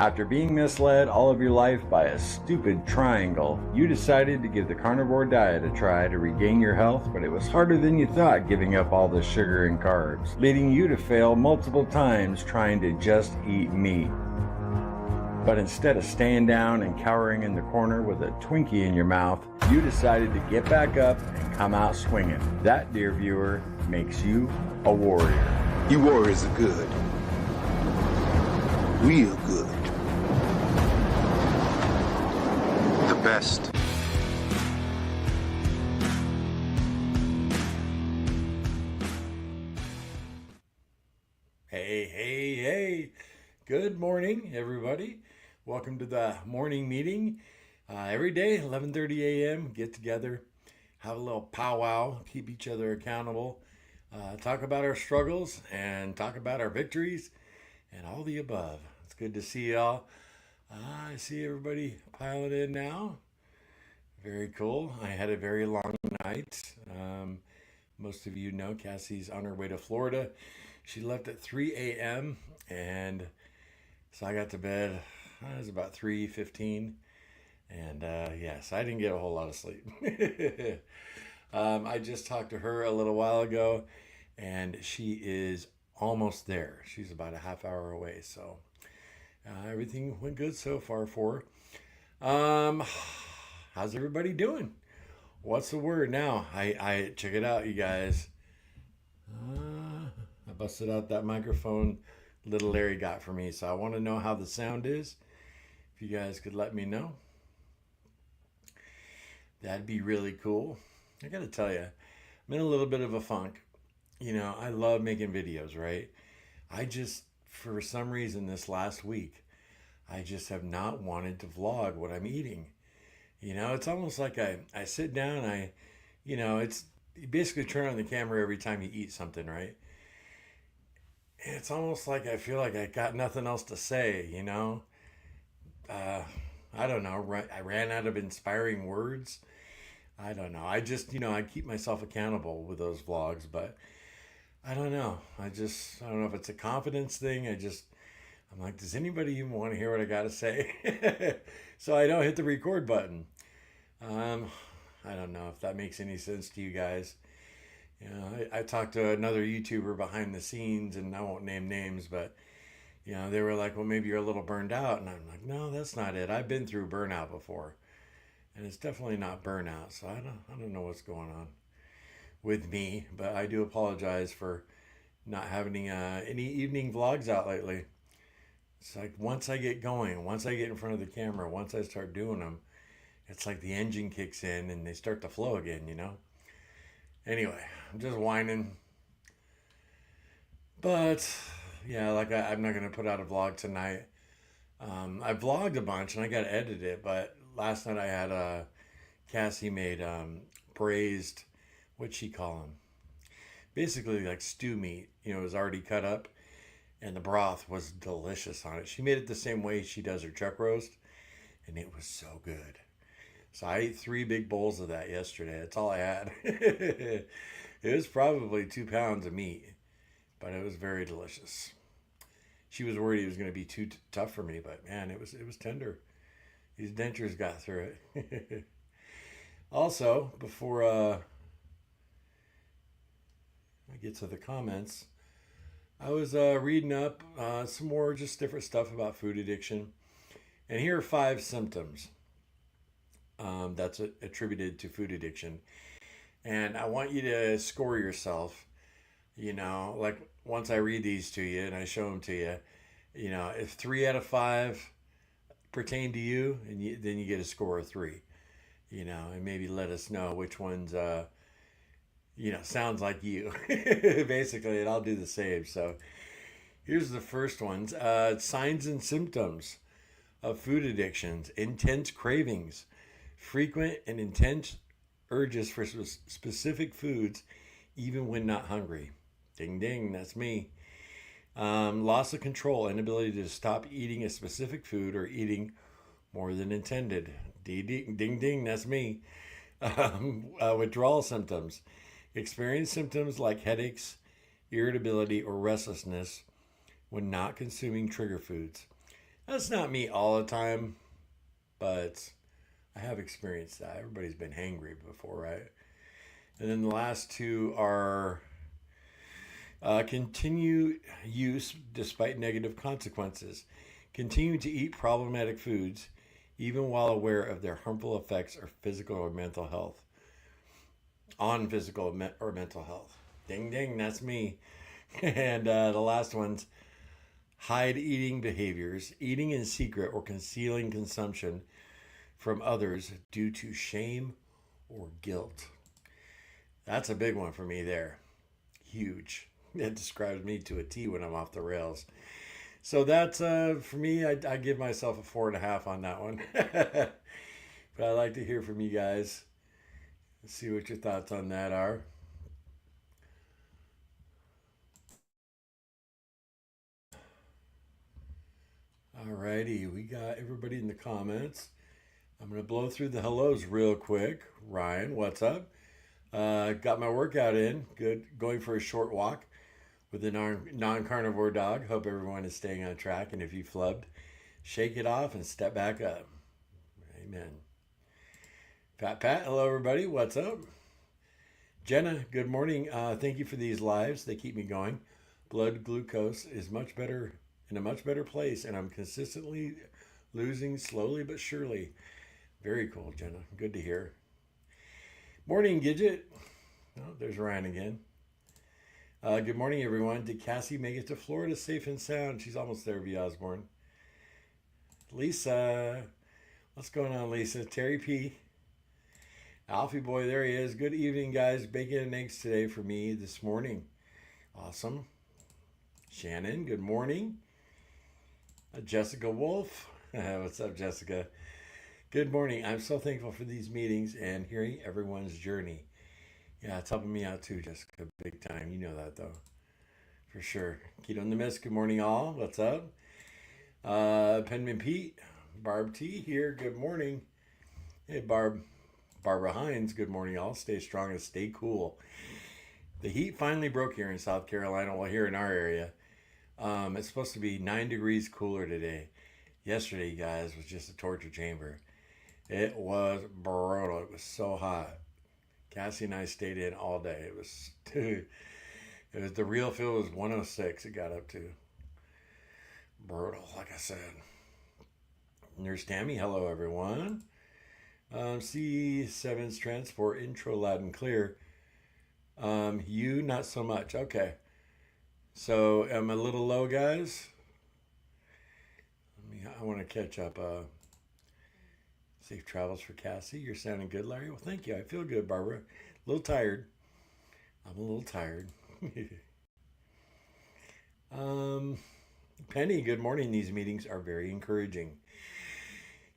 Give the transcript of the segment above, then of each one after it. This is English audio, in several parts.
After being misled all of your life by a stupid triangle, you decided to give the Carnivore Diet a try to regain your health, but it was harder than you thought giving up all the sugar and carbs, leading you to fail multiple times trying to just eat meat. But instead of staying down and cowering in the corner with a Twinkie in your mouth, you decided to get back up and come out swinging. That, dear viewer, makes you a warrior. You warriors are good. Real good. The best. Hey. Good morning, everybody. Welcome to the morning meeting. Every day, 11:30 a.m., get together, have a little powwow, keep each other accountable, talk about our struggles, and talk about our victories, and all the above. It's good to see y'all. I see everybody piling in now. Very cool. I had a very long night. Most of you know Cassie's on her way to Florida. She left at 3 a.m. and so I got to bed. It was about 3:15, and yes, I didn't get a whole lot of sleep. I just talked to her a little while ago, and she is almost there. She's about a half hour away, so everything went good so far for her. How's everybody doing? What's the word now? I check it out, you guys. I busted out that microphone little Larry got for me, so I want to know how the sound is. If you guys could let me know, that'd be really cool. I gotta tell you, I'm in a little bit of a funk. You know, I love making videos, right? I just, for some reason this last week, I just have not wanted to vlog what I'm eating. You know, it's almost like I sit down, it's, you basically turn on the camera every time you eat something, right? It's almost like I feel like I got nothing else to say, you know? I don't know. I ran out of inspiring words. I don't know. I just, I keep myself accountable with those vlogs, but I don't know. I don't know if it's a confidence thing. I'm like, does anybody even want to hear what I got to say? So I don't hit the record button. I don't know if that makes any sense to you guys. You know, I talked to another YouTuber behind the scenes, and I won't name names, but, they were like, well, maybe you're a little burned out. And I'm like, no, that's not it. I've been through burnout before, and it's definitely not burnout. So I don't know what's going on with me, but I do apologize for not having any evening vlogs out lately. It's like once I get going, once I get in front of the camera, once I start doing them, it's like the engine kicks in and they start to flow again, Anyway, I'm just whining. But, yeah, like I'm not going to put out a vlog tonight. I vlogged a bunch and I got to edit it, but last night I had Cassie made braised, what'd she call them? Basically like stew meat, it was already cut up, and the broth was delicious on it. She made it the same way she does her chuck roast, and it was so good. So I ate 3 big bowls of that yesterday. That's all I had. It was probably 2 pounds of meat, but it was very delicious. She was worried it was going to be too tough for me, but man, it was tender. These dentures got through it. Also, before I get to the comments, I was reading up some more just different stuff about food addiction. And here are 5 symptoms that's attributed to food addiction. And I want you to score yourself, like once I read these to you and I show them to you, if 3 out of 5 pertain to you, and then you get a score of 3, and maybe let us know which ones, sounds like you, basically, and I'll do the same. So here's the first ones. Signs and symptoms of food addictions: intense cravings, frequent and intense urges for specific foods, even when not hungry. Ding, ding, that's me. Loss of control, inability to stop eating a specific food or eating more than intended. Ding, ding, ding, that's me. Withdrawal symptoms. Experience symptoms like headaches, irritability, or restlessness when not consuming trigger foods. That's not me all the time, but I have experienced that. Everybody's been hangry before, right? And then the last two are continue use despite negative consequences. Continue to eat problematic foods even while aware of their harmful effects or physical or mental health. On physical or mental health. Ding ding, that's me. And the last one's hide eating behaviors, eating in secret or concealing consumption from others due to shame or guilt. That's a big one for me there. Huge. It describes me to a T when I'm off the rails. So that's for me. I give myself a 4.5 on that one. But I'd like to hear from you guys. Let's see what your thoughts on that are. Alrighty, we got everybody in the comments. I'm gonna blow through the hellos real quick. Ryan, what's up? Got my workout in. Good. Going for a short walk with a non-carnivore dog. Hope everyone is staying on track. And if you flubbed, shake it off and step back up. Amen. Pat, hello everybody. What's up? Jenna, good morning. Thank you for these lives. They keep me going. Blood glucose is much better, in a much better place, and I'm consistently losing slowly but surely. Very cool, Jenna. Good to hear. Morning, Gidget. Oh, there's Ryan again. Good morning, everyone. Did Cassie make it to Florida safe and sound? She's almost there, V. Osborne. Lisa. What's going on, Lisa? Terry P. Alfie boy, there he is. Good evening, guys. Bacon and eggs today for me this morning. Awesome. Shannon, good morning. Jessica Wolf. What's up, Jessica? Good morning. I'm so thankful for these meetings and hearing everyone's journey. Yeah, it's helping me out too, Jessica. Big time. You know that, though. For sure. Keto in the Mist. Good morning, all. What's up? Penman Pete. Barb T here. Good morning. Hey, Barb. Barbara Hines. Good morning, all. Stay strong and stay cool. The heat finally broke here in South Carolina. Well, here in our area. It's supposed to be 9 degrees cooler today. Yesterday, guys, was just a torture chamber. It was brutal. It was so hot. Cassie and I stayed in all day. It was, dude, it was the real feel was 106. It got up to brutal, like I said. Nurse Tammy, hello everyone. C7's transport intro loud and clear. You not so much. Okay. So am I a little low, guys? I want to catch up. Safe travels for Cassie. You're sounding good, Larry. Well, thank you. I feel good, Barbara. A little tired. I'm a little tired. Penny, good morning. These meetings are very encouraging.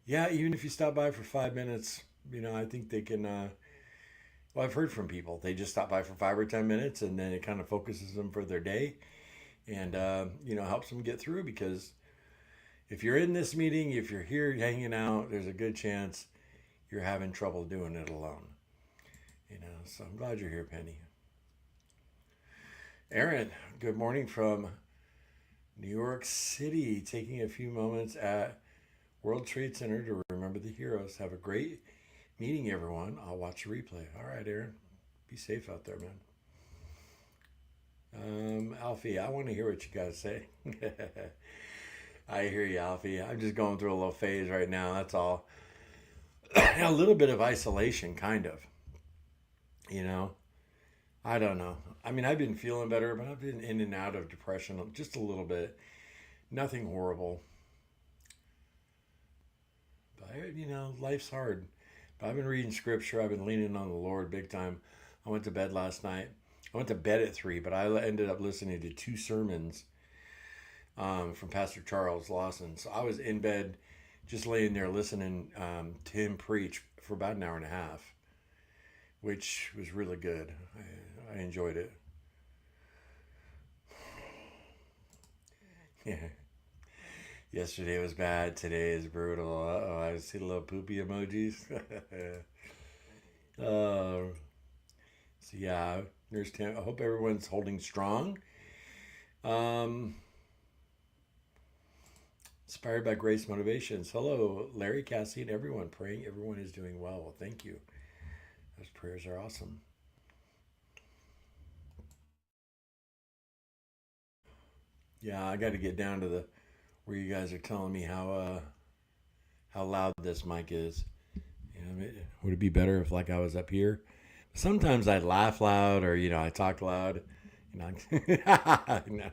Yeah, even if you stop by for 5 minutes, I think they can. Well, I've heard from people. They just stop by for 5 or 10 minutes, and then it kind of focuses them for their day, and helps them get through. Because if you're in this meeting, if you're here hanging out, there's a good chance you're having trouble doing it alone. So I'm glad you're here, Penny. Aaron, good morning from New York City. Taking a few moments at World Trade Center to remember the heroes. Have a great meeting, everyone. I'll watch the replay. All right, Aaron. Be safe out there, man. Alfie, I want to hear what you got to say. I hear you, Alfie. I'm just going through a little phase right now. That's all. A little bit of isolation, kind of. I don't know. I mean, I've been feeling better, but I've been in and out of depression just a little bit. Nothing horrible. But, life's hard. But I've been reading scripture. I've been leaning on the Lord big time. I went to bed last night. I went to bed at 3, but I ended up listening to 2 sermons from Pastor Charles Lawson. So I was in bed just laying there listening to him preach for about an hour and a half, which was really good. I enjoyed it. Yeah. Yesterday was bad. Today is brutal. Uh-oh, I see the little poopy emojis. So yeah, I hope everyone's holding strong. Inspired by Grace Motivations. Hello, Larry, Cassie, and everyone. Praying everyone is doing well. Well, thank you. Those prayers are awesome. Yeah, I got to get down to the where you guys are telling me how loud this mic is. You know, would it be better if like I was up here? Sometimes I laugh loud, or I talk loud. You know, no.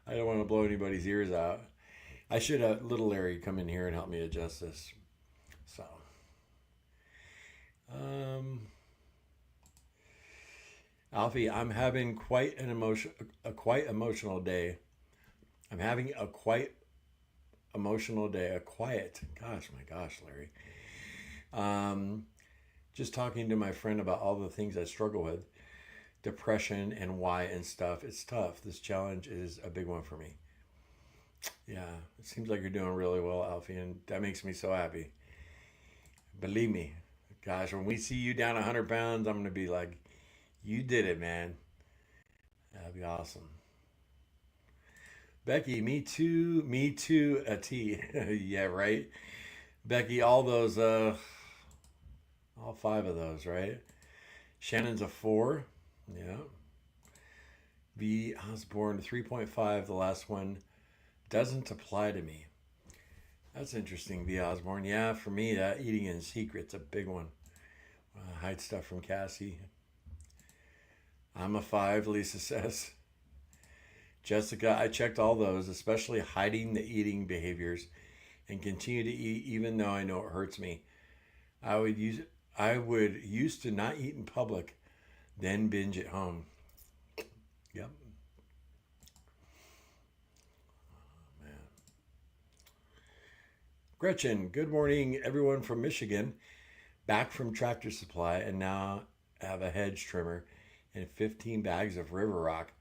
I don't want to blow anybody's ears out. I should have little Larry come in here and help me adjust this. So, Alfie, I'm having a quite emotional day. I'm having a quite emotional day. A quiet. Gosh, my gosh, Larry. Just talking to my friend about all the things I struggle with, depression and why and stuff. It's tough. This challenge is a big one for me. Yeah, it seems like you're doing really well, Alfie, and that makes me so happy. Believe me, gosh, when we see you down 100 pounds, I'm going to be like, you did it, man. That'd be awesome. Becky, me too, a T. Yeah, right? Becky, all five of those, right? Shannon's a 4. Yeah. V Osborne, 3.5. The last one doesn't apply to me. That's interesting, V Osborne. Yeah, for me, that eating in secret's a big one. Hide stuff from Cassie. I'm a 5, Lisa says. Jessica, I checked all those, especially hiding the eating behaviors and continue to eat even though I know it hurts me. I would used to not eat in public, then binge at home. Yep. Oh, man. Gretchen, good morning, everyone from Michigan. Back from Tractor Supply and now have a hedge trimmer and 15 bags of River Rock.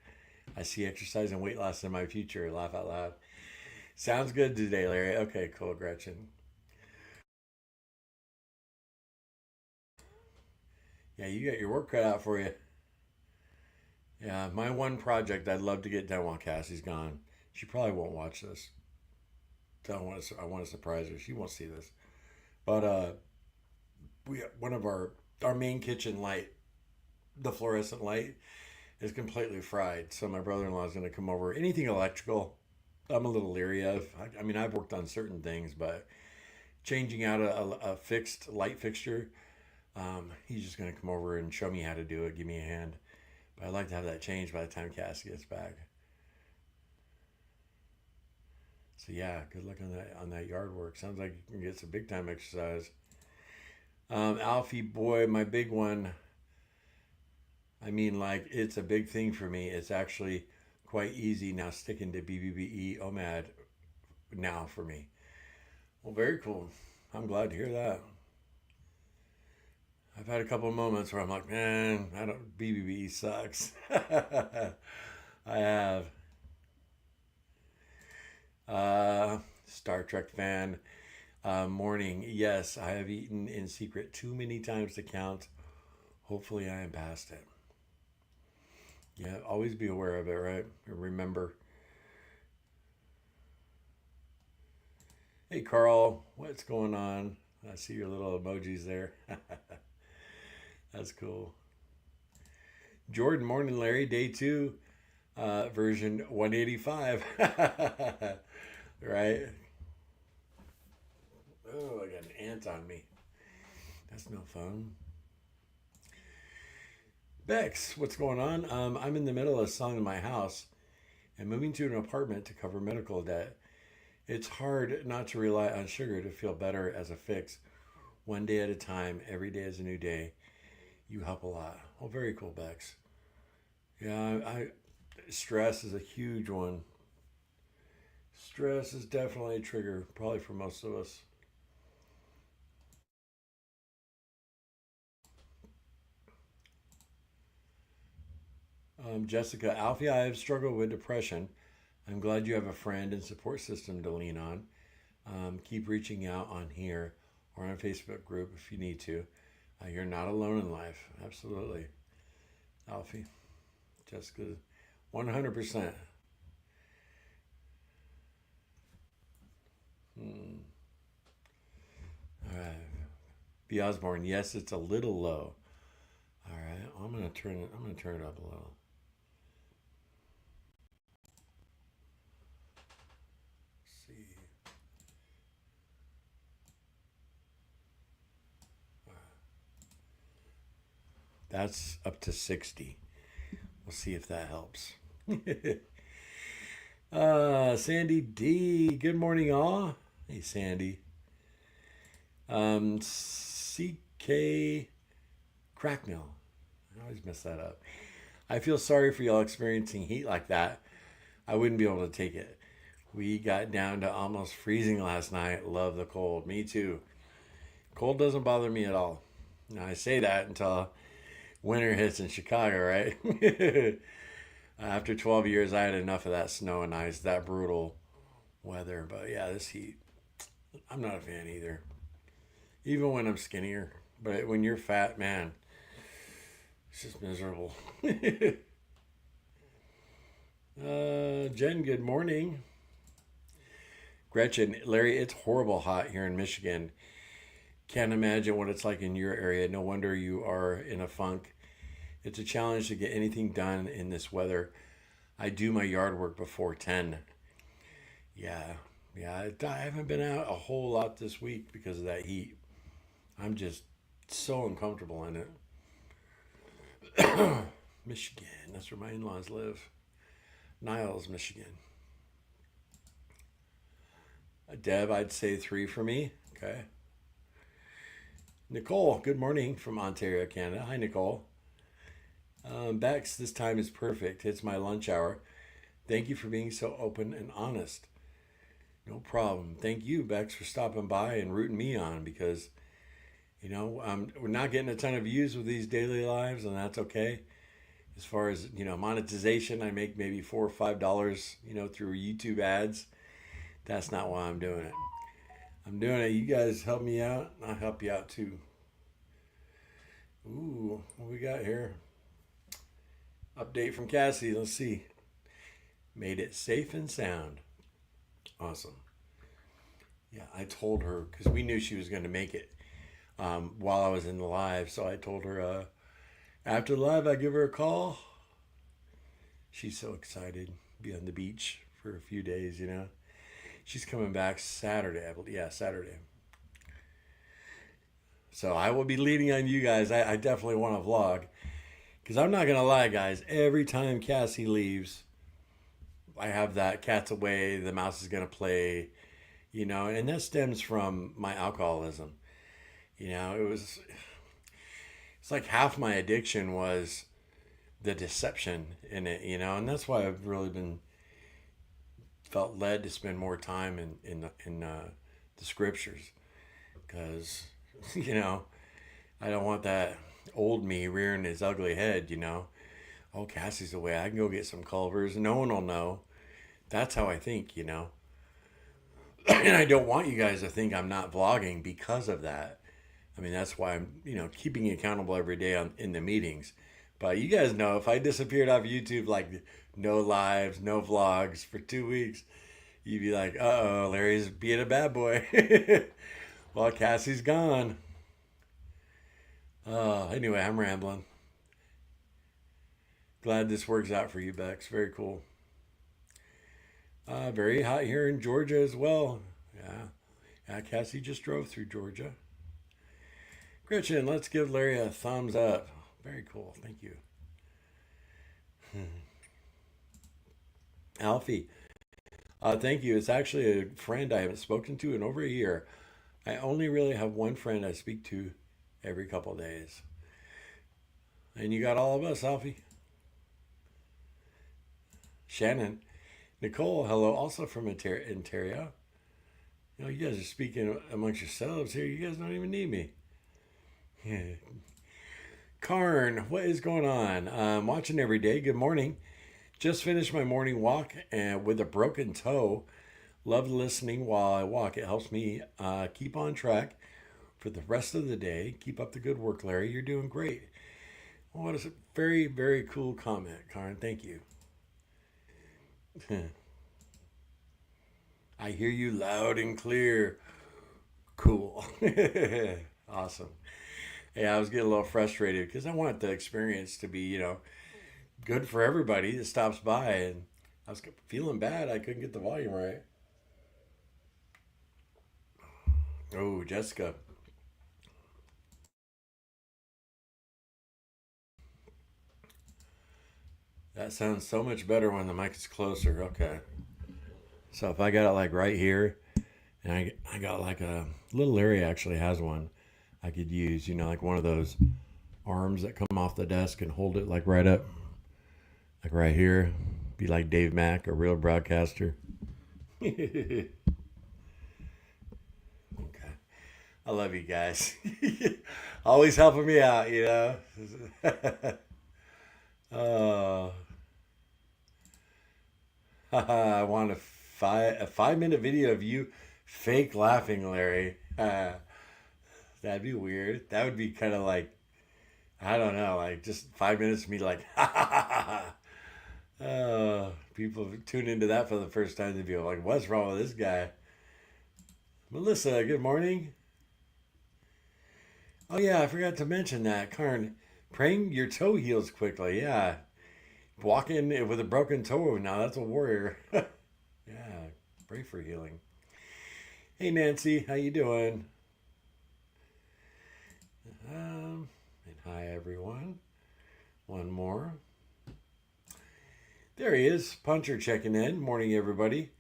I see exercise and weight loss in my future. Laugh out loud. Sounds good today, Larry. Okay, cool, Gretchen. Yeah, you got your work cut out for you. Yeah, my one project I'd love to get done while Cassie's gone. She probably won't watch this. I want to surprise her. She won't see this. But one of our main kitchen light, the fluorescent light, is completely fried. So my brother-in-law is going to come over. Anything electrical, I'm a little leery of. I mean, I've worked on certain things, but changing out a fixed light fixture, he's just going to come over and show me how to do it, give me a hand. But I'd like to have that changed by the time Cassie gets back. So yeah, good luck on that yard work. Sounds like you can get some big time exercise. Alfie boy, my big one. I mean, like, it's a big thing for me. It's actually quite easy now sticking to BBBE OMAD now for me. Well, very cool. I'm glad to hear that. I've had a couple of moments where I'm like, man, BBBE sucks. I have. Star Trek fan. Morning. Yes, I have eaten in secret too many times to count. Hopefully I am past it. Yeah, always be aware of it, right? Remember. Hey, Carl, what's going on? I see your little emojis there. That's cool. Jordan, morning, Larry. Day 2, version 185. Right? Oh, I got an ant on me. That's no fun. Bex, what's going on? I'm in the middle of selling my house and moving to an apartment to cover medical debt. It's hard not to rely on sugar to feel better as a fix. One day at a time, every day is a new day. You help a lot. Well, very cool, Bex. Yeah, stress is a huge one. Stress is definitely a trigger, probably for most of us. Jessica, Alfie, I have struggled with depression. I'm glad you have a friend and support system to lean on. Keep reaching out on here or on a Facebook group if you need to. You're not alone in life. Absolutely. Alfie, Jessica, 100%. B. Osborne, yes, it's a little low. All right, I'm gonna turn it up a little. Let's see. That's up to 60. We'll see if that helps. Sandy D. Good morning, all. Hey, Sandy. CK Cracknell. I always mess that up. I feel sorry for y'all experiencing heat like that. I wouldn't be able to take it. We got down to almost freezing last night. Love the cold. Me too. Cold doesn't bother me at all. Now, I say that until winter hits in Chicago, right? After 12 years, I had enough of that snow and ice, that brutal weather. But yeah, this heat, I'm not a fan either. Even when I'm skinnier. But when you're fat, man, it's just miserable. Jen, good morning. Gretchen, Larry, it's horrible hot here in Michigan. Can't imagine what it's like in your area. No wonder you are in a funk. It's a challenge to get anything done in this weather. I do my yard work before 10. Yeah, I haven't been out a whole lot this week because of that heat. I'm just so uncomfortable in it. Michigan, that's where my in-laws live. Niles, Michigan. Deb, I'd say 3 for me. Okay. Nicole, good morning from Ontario, Canada. Hi, Nicole. Bex, this time is perfect. It's my lunch hour. Thank you for being so open and honest. No problem. Thank you, Bex, for stopping by and rooting me on because, we're not getting a ton of views with these daily lives, and that's okay. As far as, monetization, I make maybe $4 or $5, through YouTube ads. That's not why I'm doing it. I'm doing it. You guys help me out, and I'll help you out too. Ooh, what we got here? Update from Cassie. Let's see. Made it safe and sound. Awesome. Yeah, I told her because we knew she was going to make it while I was in the live. So I told her after the live, I give her a call. She's so excited. Be on the beach for a few days, She's coming back Saturday, I believe. Yeah, Saturday. So I will be leading on you guys. I definitely want to vlog. Because I'm not going to lie, guys. Every time Cassie leaves, I have that cat's away, the mouse is going to play, and that stems from my alcoholism. It's like half my addiction was the deception in it, and that's why I've really felt led to spend more time in the scriptures. Because, I don't want that old me rearing his ugly head, Oh, Cassie's away. I can go get some Culvers. No one will know. That's how I think, And I don't want you guys to think I'm not vlogging because of that. I mean, that's why I'm, keeping you accountable every day in the meetings. But you guys know if I disappeared off YouTube, like no lives, no vlogs for 2 weeks, you'd be like, uh-oh, Larry's being a bad boy. Well, Cassie's gone. Anyway, I'm rambling. Glad this works out for you, Bex. Very cool. Very hot here in Georgia as well. Yeah, Cassie just drove through Georgia. Gretchen, let's give Larry a thumbs up. Very cool. Thank you. Alfie, thank you. It's actually a friend I haven't spoken to in over a year. I only really have one friend I speak to every couple of days. And you got all of us, Alfie. Shannon. Nicole, hello, also from Ontario. You guys are speaking amongst yourselves here. You guys don't even need me. Karn, what is going on? I'm watching every day. Good morning. Just finished my morning walk and with a broken toe. Love listening while I walk. It helps me keep on track for the rest of the day. Keep up the good work, Larry. You're doing great. What is a very, very cool comment, Karn. Thank you. I hear you loud and clear. Cool. Awesome. Yeah, I was getting a little frustrated because I want the experience to be, good for everybody that stops by. And I was feeling bad. I couldn't get the volume right. Oh, Jessica. That sounds so much better when the mic is closer. Okay. So if I got it like right here, and I got like a little Larry actually has one I could use, like one of those arms that come off the desk and hold it like right up, like right here. Be like Dave Mack, a real broadcaster. Okay. I love you guys. Always helping me out. Oh, I want a 5 minute video of you fake laughing, Larry. That'd be weird. That would be kind of like, I don't know, like just 5 minutes of me like, ha ha ha ha. People tune into that for the first time. They'd be like, what's wrong with this guy? Melissa, good morning. Oh, yeah, I forgot to mention that. Karn, praying your toe heals quickly. Yeah. Walking with a broken toe. Now that's a warrior. Yeah. Pray for healing. Hey, Nancy, how you doing? And hi, everyone. One more. There he is. Puncher checking in. Morning, everybody.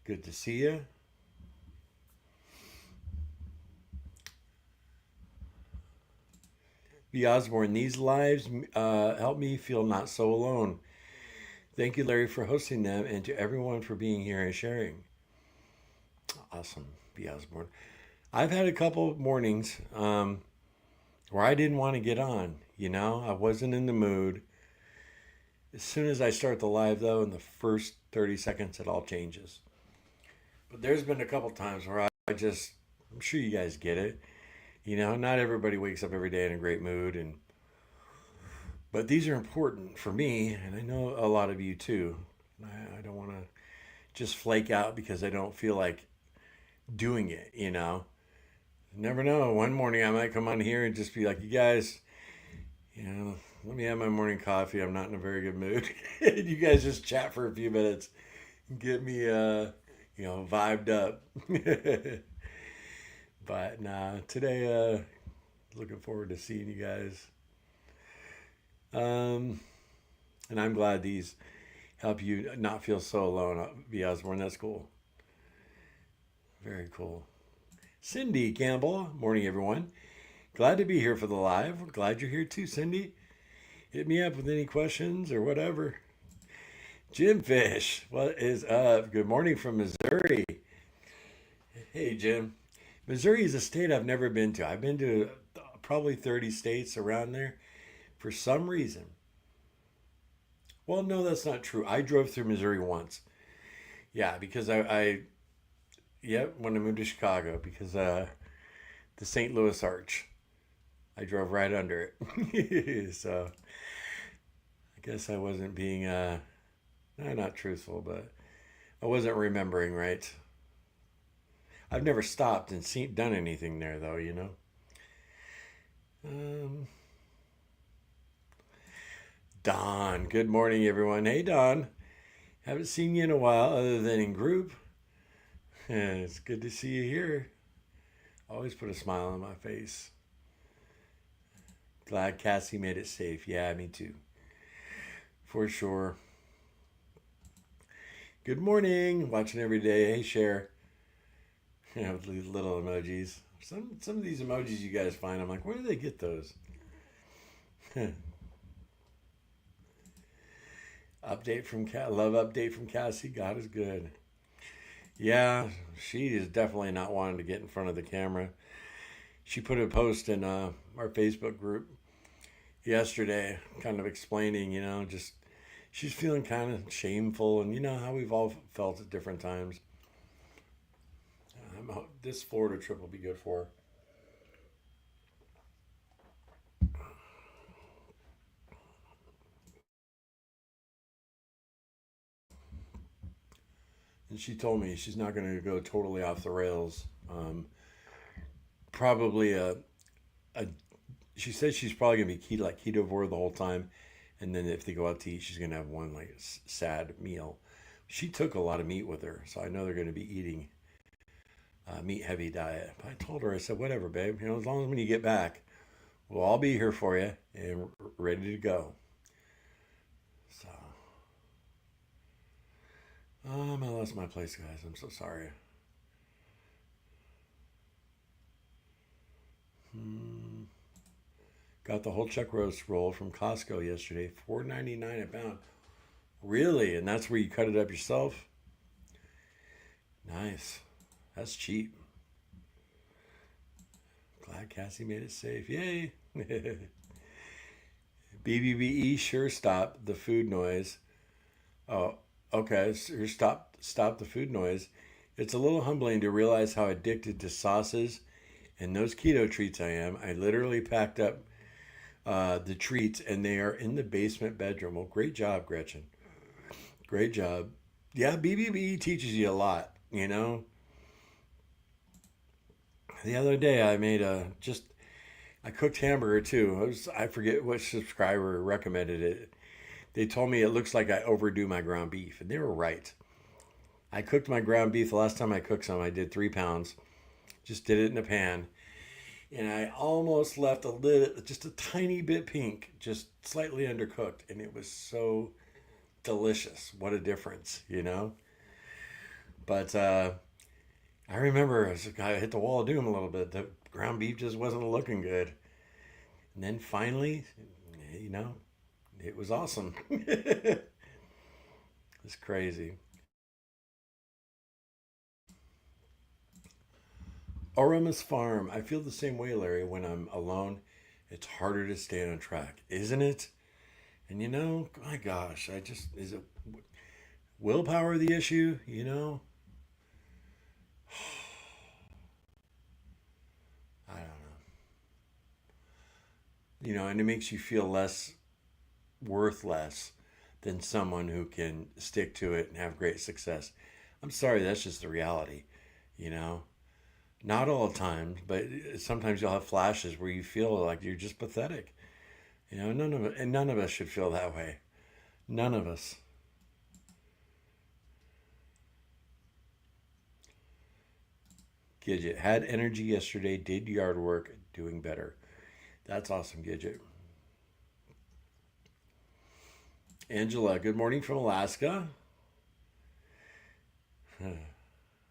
Good to see you. B. Osborne, these lives help me feel not so alone. Thank you, Larry, for hosting them, and to everyone for being here and sharing. Awesome, B. Osborne. I've had a couple mornings where I didn't want to get on. I wasn't in the mood. As soon as I start the live, though, in the first 30 seconds, it all changes. But there's been a couple times where I'm sure you guys get it. Not everybody wakes up every day in a great mood, but these are important for me, and I know a lot of you too. I don't want to just flake out because I don't feel like doing it. Never know. One morning I might come on here and just be like, you guys, let me have my morning coffee. I'm not in a very good mood. You guys just chat for a few minutes and get me, vibed up. But nah, today, looking forward to seeing you guys. And I'm glad these help you not feel so alone, B. Osborne. That's cool. Very cool. Cindy Campbell, morning, everyone. Glad to be here for the live. Glad you're here too, Cindy. Hit me up with any questions or whatever. Jim Fish, what is up? Good morning from Missouri. Hey, Jim. Missouri is a state I've never been to. I've been to probably 30 states around there. For some reason, well, no, that's not true. I drove through Missouri once. Yeah, because when I moved to Chicago, because the St. Louis Arch, I drove right under it. So I guess I wasn't being, not truthful, but I wasn't remembering right. I've never stopped and done anything there, though. Don, good morning, everyone. Hey, Don. Haven't seen you in a while other than in group. It's good to see you here. Always put a smile on my face. Glad Cassie made it safe. Yeah, me too. For sure. Good morning. Watching every day. Hey, Cher. With these little emojis. Some of these emojis you guys find, I'm like, where do they get those? Love update from Cassie. God is good. Yeah, she is definitely not wanting to get in front of the camera. She put a post in our Facebook group yesterday, kind of explaining, just she's feeling kind of shameful, and how we've all felt at different times. This Florida trip will be good for her. And she told me she's not going to go totally off the rails. probably a she says she's probably gonna be ketovore the whole time, and then if they go out to eat, she's gonna have one like sad meal. She took a lot of meat with her, so I know they're gonna be eating meat heavy diet. But I told her, I said, whatever, babe. You know, as long as when you get back, we'll all be here for you and ready to go. So, I lost my place, guys. I'm so sorry. Got the whole chuck roast roll from Costco yesterday, $4.99 a pound. Really? And that's where you cut it up yourself? Nice. That's cheap. Glad Cassie made it safe. Yay. BBBE sure stopped the food noise. Oh, okay. Sure stop the food noise. It's a little humbling to realize how addicted to sauces and those keto treats I am. I literally packed up the treats and they are in the basement bedroom. Well, great job, Gretchen. Great job. Yeah, BBBE teaches you a lot, you know. The other day I made I cooked hamburger too. I forget which subscriber recommended it. They told me it looks like I overdo my ground beef, and they were right. I cooked my ground beef the last time I cooked some. I did 3 pounds. Just did it in a pan, and I almost left just a tiny bit pink, just slightly undercooked, and it was so delicious. What a difference, you know. But I remember as I hit the wall of doom a little bit. The ground beef just wasn't looking good. And then finally, you know, it was awesome. It's crazy. Oramus Farm. I feel the same way, Larry. When I'm alone, it's harder to stay on track, isn't it? And you know, my gosh, is it willpower the issue? You know, I don't know. You know, and it makes you feel less worth less than someone who can stick to it and have great success. I'm sorry, that's just the reality, you know. Not all the time, but sometimes you'll have flashes where you feel like you're just pathetic. You know, none of us should feel that way. None of us. Gidget had energy yesterday, did yard work, doing better. That's awesome, Gidget. Angela, good morning from Alaska.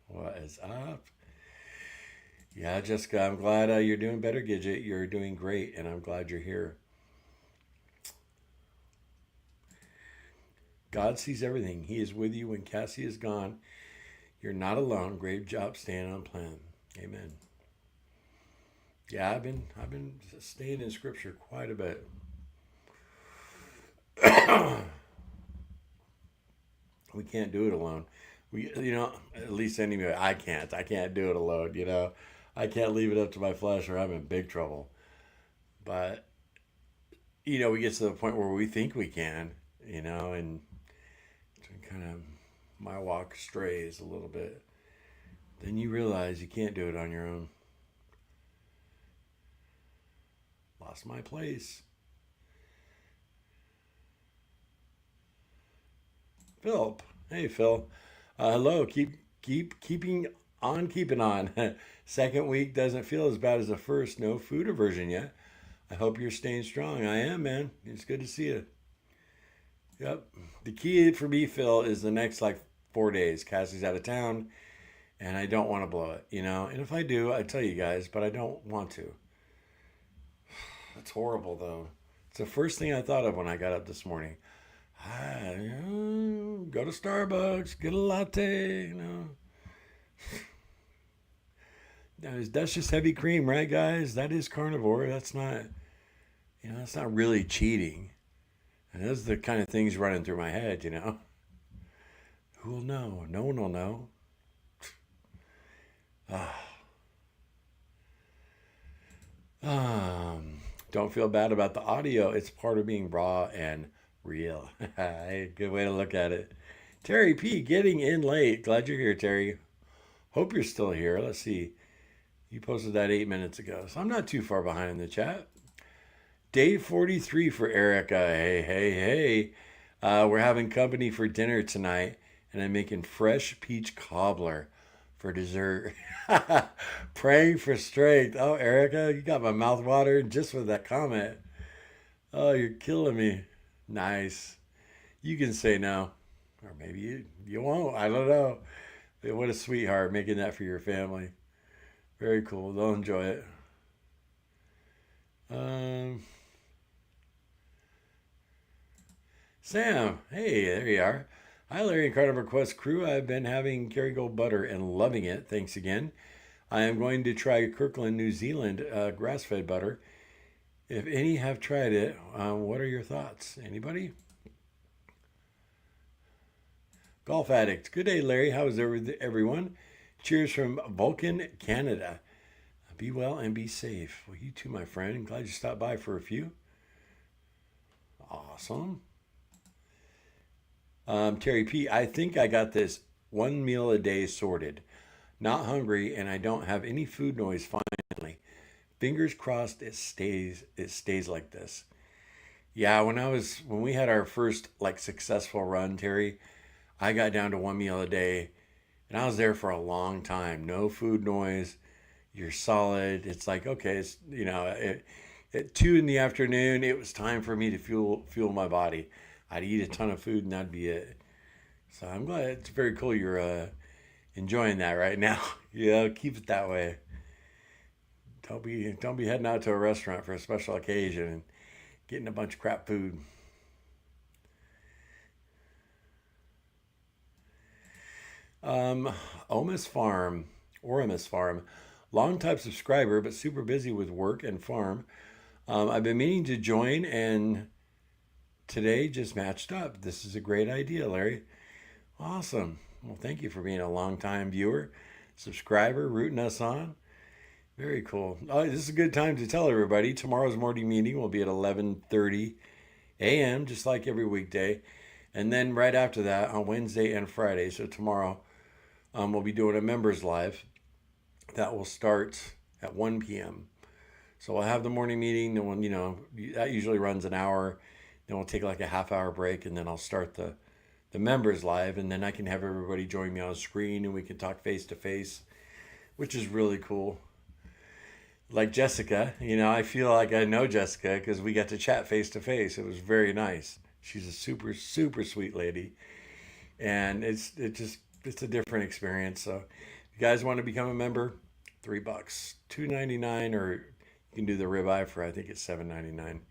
What is up? Yeah, Jessica, I'm glad you're doing better, Gidget. You're doing great, and I'm glad you're here. God sees everything. He is with you when Cassie is gone. You're not alone. Great job staying on plan. Amen. Yeah, I've been staying in scripture quite a bit. We can't do it alone. You know, at least anyway, I can't. I can't do it alone, you know. I can't leave it up to my flesh or I'm in big trouble. But, you know, we get to the point where we think we can, you know, and kind of my walk strays a little bit. Then you realize you can't do it on your own. Lost my place. Philip. Hey, Phil. Hello. Keeping on, keeping on. Second week doesn't feel as bad as the first. No food aversion yet. I hope you're staying strong. I am, man. It's good to see you. Yep. The key for me, Phil, is the next like 4 days. Cassie's out of town, and I don't want to blow it, you know. And if I do, I tell you guys, but I don't want to. It's horrible, though. It's the first thing I thought of when I got up this morning. Go to Starbucks, get a latte, you know. That's just heavy cream, right, guys? That is carnivore. That's not, you know, that's not really cheating. And those are the kind of things running through my head, you know. Who will know? No one will know. Don't feel bad about the audio. It's part of being raw and real. Good way to look at it. Terry P, getting in late. Glad you're here, Terry. Hope you're still here. Let's see. You posted that 8 minutes ago, so I'm not too far behind in the chat. Day 43 for Erica. Hey, hey, hey. We're having company for dinner tonight, and I'm making fresh peach cobbler for dessert. Praying for strength. Oh, Erica, you got my mouth watering just with that comment. Oh, you're killing me. Nice. You can say no. Or maybe you won't. I don't know. What a sweetheart making that for your family. Very cool. They'll enjoy it. Um, Sam, hey, there you are. Hi, Larry and Carnivore Quest crew. I've been having Kerrygold butter and loving it. Thanks again. I am going to try Kirkland, New Zealand grass-fed butter. If any have tried it, what are your thoughts? Anybody? Golf addict. Good day, Larry. How is everyone? Cheers from Vulcan, Canada. Be well and be safe. Well, you too, my friend. I'm glad you stopped by for a few. Awesome. Terry P., I think I got this 1 meal a day sorted. Not hungry, and I don't have any food noise finally. Fingers crossed it stays like this. Yeah, when we had our first like successful run, Terry, I got down to 1 meal a day, and I was there for a long time. No food noise. You're solid. It's like, okay, it's at 2 in the afternoon, it was time for me to fuel my body. I'd eat a ton of food and that'd be it. So I'm glad. It's very cool you're enjoying that right now. Keep it that way. Don't be heading out to a restaurant for a special occasion and getting a bunch of crap food. Oramus Farm, long time subscriber, but super busy with work and farm. I've been meaning to join, and today just matched up. This is a great idea, Larry. Awesome. Well, thank you for being a long-time viewer, subscriber, rooting us on. Very cool. Oh, this is a good time to tell everybody. Tomorrow's morning meeting will be at 11:30 a.m., just like every weekday. And then right after that, on Wednesday and Friday, so tomorrow, we'll be doing a members live that will start at 1 p.m. So we'll have the morning meeting. Then that usually runs an hour. Then we'll take like a half-hour break, and then I'll start the members live, and then I can have everybody join me on screen, and we can talk face to face, which is really cool. Like Jessica, I feel like I know Jessica because we got to chat face to face. It was very nice. She's a super, super sweet lady, and it's a different experience. So, if you guys want to become a member, $3, $2.99, or you can do the ribeye for I think it's $7.99.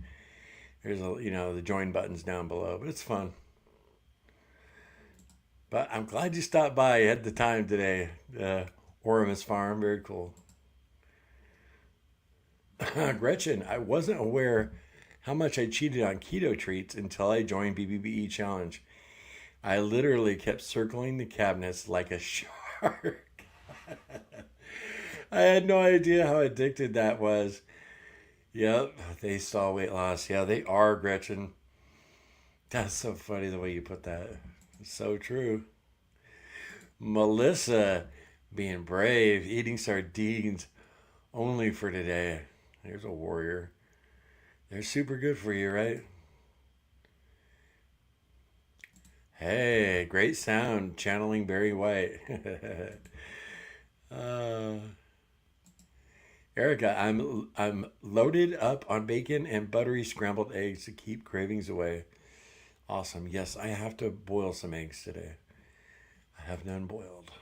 There's the join buttons down below, but it's fun. But I'm glad you stopped by. You had the time today. Oramus Farm, very cool. Gretchen, I wasn't aware how much I cheated on keto treats until I joined BBBE Challenge. I literally kept circling the cabinets like a shark. I had no idea how addicted that was. Yep, they saw weight loss. Yeah, they are, Gretchen. That's so funny the way you put that. It's so true. Melissa, being brave, eating sardines only for today. There's a warrior. They're super good for you, right? Hey, great sound, channeling Barry White. Erica, I'm loaded up on bacon and buttery scrambled eggs to keep cravings away. Awesome. Yes, I have to boil some eggs today. I have none boiled.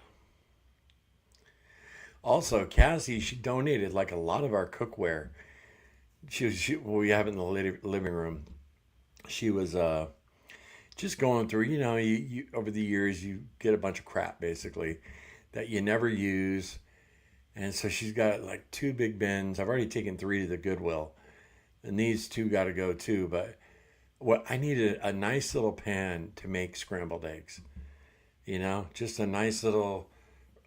Also, Cassie, she donated like a lot of our cookware. We have it in the living room. She was just going through, you over the years, you get a bunch of crap basically that you never use. And so she's got like 2 big bins. I've already taken 3 to the Goodwill, and these 2 got to go too. But what I needed a nice little pan to make scrambled eggs, just a nice little,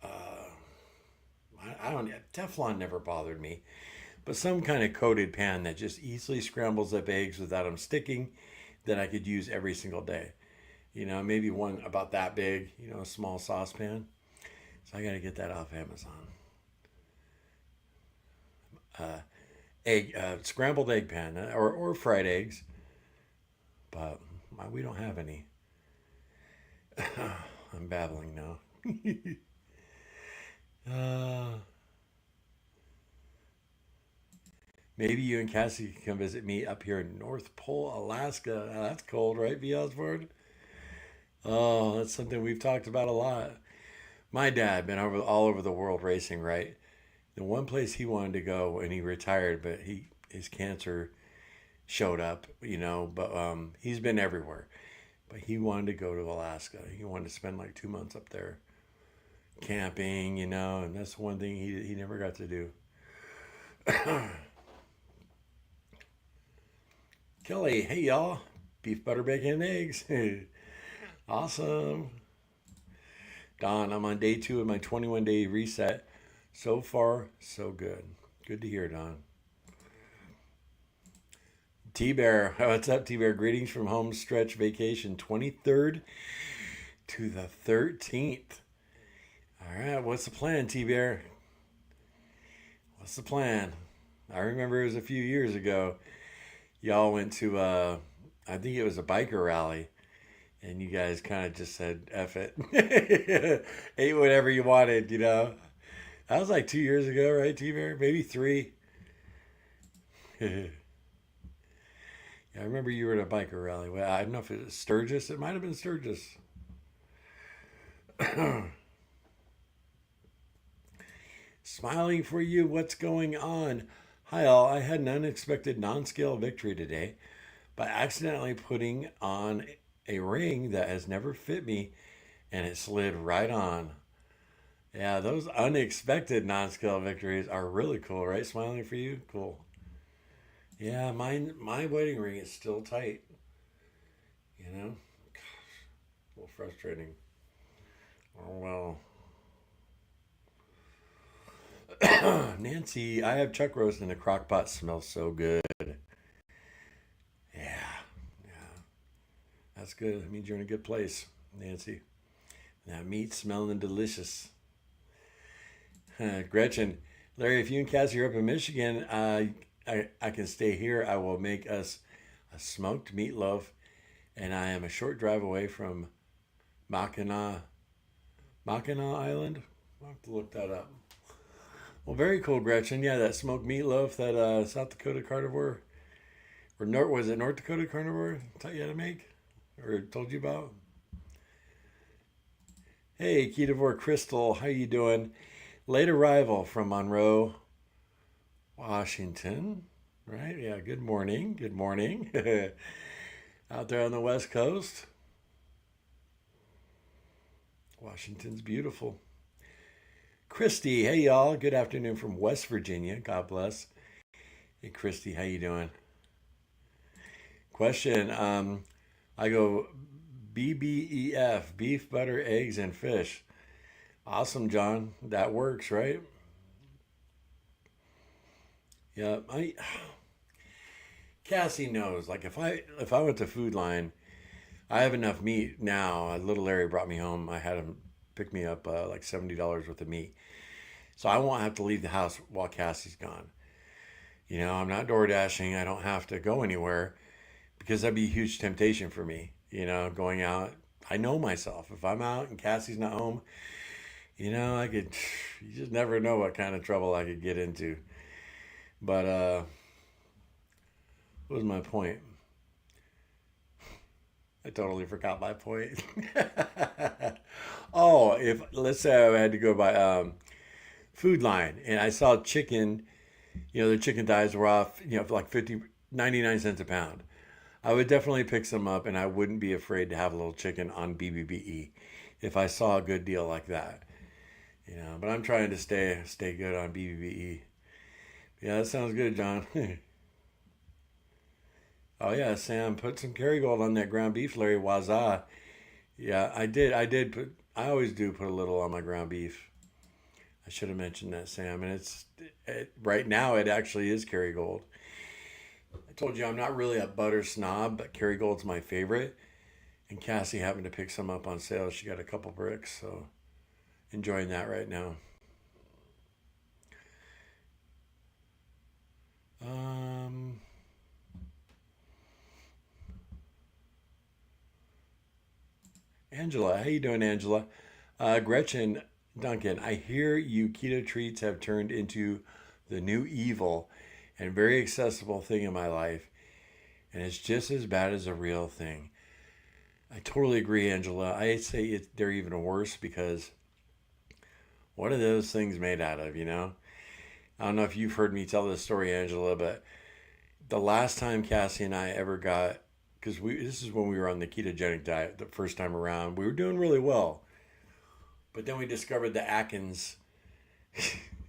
I don't, Teflon never bothered me, but some kind of coated pan that just easily scrambles up eggs without them sticking, that I could use every single day. Maybe one about that big, a small saucepan. So I got to get that off Amazon. egg scrambled egg pan or fried eggs, but we don't have any. I'm babbling now. uh, Maybe you and Cassie can come visit me up here in North Pole, Alaska. That's cold, right, V. Osborne? Oh, that's something we've talked about a lot. My dad been all over the world racing, right? The one place he wanted to go when he retired, but his cancer showed up, But he's been everywhere. But he wanted to go to Alaska. He wanted to spend like 2 months up there camping, and that's one thing he never got to do. Kelly, hey y'all, beef, butter, bacon, and eggs. Awesome. Don, I'm on day 2 of my 21-day reset. So far, so good. Good to hear, Don. T-Bear, what's up, T-Bear? Greetings from home stretch vacation, 23rd to the 13th. All right, what's the plan, T-Bear? What's the plan? I remember it was a few years ago. Y'all went to, I think it was a biker rally, and you guys kind of just said, F it. Ate whatever you wanted, That was like 2 years ago, right, T-Bear? Maybe 3. Yeah, I remember you were at a biker rally. Well, I don't know if it was Sturgis. It might have been Sturgis. Smiling for you. What's going on? Hi, all. I had an unexpected non-scale victory today by accidentally putting on a ring that has never fit me, and it slid right on. Yeah, those unexpected non-scale victories are really cool, right? Smiling for you? Cool. Yeah, my wedding ring is still tight. Gosh, a little frustrating. Oh well. Nancy, I have chuck roast in the crock pot. Smells so good. Yeah, yeah, that's good. That means you're in a good place, Nancy. That meat smelling delicious. Gretchen, Larry, if you and Cassie are up in Michigan, I can stay here. I will make us a smoked meatloaf, and I am a short drive away from Mackinac Island. I'll have to look that up. Well, very cool, Gretchen. Yeah, that smoked meatloaf that South Dakota Carnivore, or was it North Dakota Carnivore taught you how to make, or told you about? Hey, Ketovore Crystal, how you doing? Late arrival from Monroe, Washington. Right? Yeah. Good morning. Good morning. Out there on the West Coast. Washington's beautiful. Christy, hey y'all. Good afternoon from West Virginia. God bless. Hey Christy, how you doing? Question. I go BBEF, beef, butter, eggs, and fish. Awesome, John. That works, right? Yeah, Cassie knows. Like if I went to Food Line, I have enough meat now. Little Larry brought me home. I had him pick me up like $70 worth of meat, so I won't have to leave the house while Cassie's gone. I'm not door dashing. I don't have to go anywhere because that'd be a huge temptation for me. Going out. I know myself. If I'm out and Cassie's not home, I could. You just never know what kind of trouble I could get into. But what was my point? I totally forgot my point. Oh, if let's say I had to go by Food Line and I saw chicken, the chicken thighs were off, for like 99 cents a pound. I would definitely pick some up, and I wouldn't be afraid to have a little chicken on BBBE if I saw a good deal like that. But I'm trying to stay good on BBBE. Yeah, that sounds good, John. Oh yeah, Sam, put some Kerrygold on that ground beef, Larry. Waza. Yeah, I did. I always do put a little on my ground beef. I should have mentioned that, Sam. And right now it actually is Kerrygold. I told you I'm not really a butter snob, but Kerrygold's my favorite. And Cassie happened to pick some up on sale. She got a couple bricks, so enjoying that right now. Um, Angela, how you doing, Angela? Gretchen Duncan, I hear you keto treats have turned into the new evil and very accessible thing in my life, and it's just as bad as a real thing. I totally agree, Angela. I say they're even worse because what are those things made out of, you know? I don't know if you've heard me tell this story, Angela, but the last time Cassie and I ever got, because this is when we were on the ketogenic diet the first time around, we were doing really well. But then we discovered the Atkins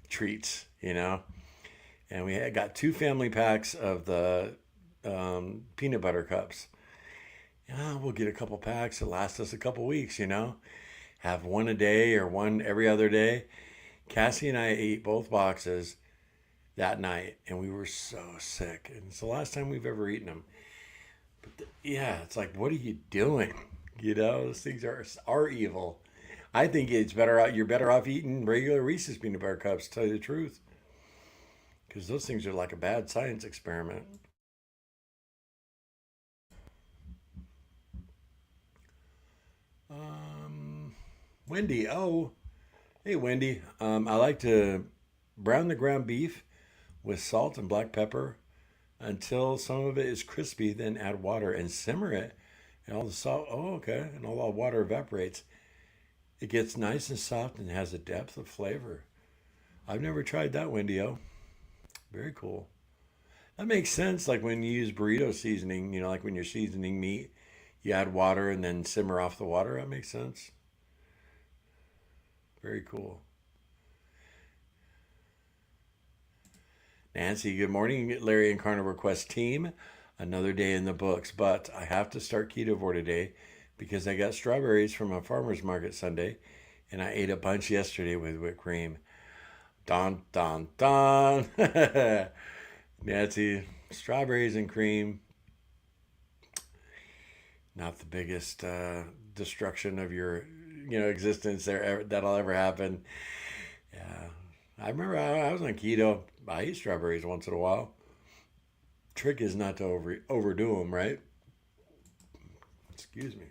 treats, you know? And we had got 2 family packs of the peanut butter cups. Yeah, we'll get a couple packs. It lasts us a couple weeks, you know? Have one a day or one every other day. Cassie and I ate both boxes that night, and we were so sick. And it's the last time we've ever eaten them. But yeah, it's like, what are you doing? You know, those things are evil. I think it's better out. You're better off eating regular Reese's peanut butter cups, to tell you the truth, because those things are like a bad science experiment. Um, Wendy, oh, hey Wendy, I like to brown the ground beef with salt and black pepper until some of it is crispy. Then add water and simmer it, and all the salt. Oh, okay, and all the water evaporates. It gets nice and soft and has a depth of flavor. I've never tried that, Wendy. Oh, very cool. That makes sense. Like when you use burrito seasoning, you know, like when you're seasoning meat, you add water and then simmer off the water. That makes sense. Very cool. Nancy, good morning, Larry and Carnivore Quest team. Another day in the books, but I have to start Ketovore today because I got strawberries from a farmer's market Sunday and I ate a bunch yesterday with whipped cream. Don, don, don. Nancy, strawberries and cream, not the biggest destruction of your, existence that'll ever happen. Yeah, I remember I was on keto. I eat strawberries once in a while. Trick is not to overdo them, right? Excuse me.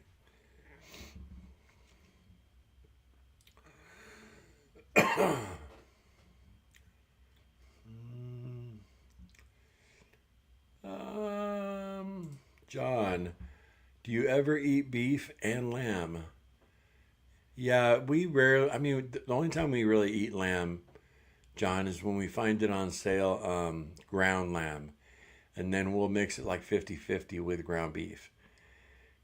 John, do you ever eat beef and lamb? Yeah, we rarely. I mean, the only time we really eat lamb, John, is when we find it on sale, ground lamb, and then we'll mix it like 50-50 with ground beef.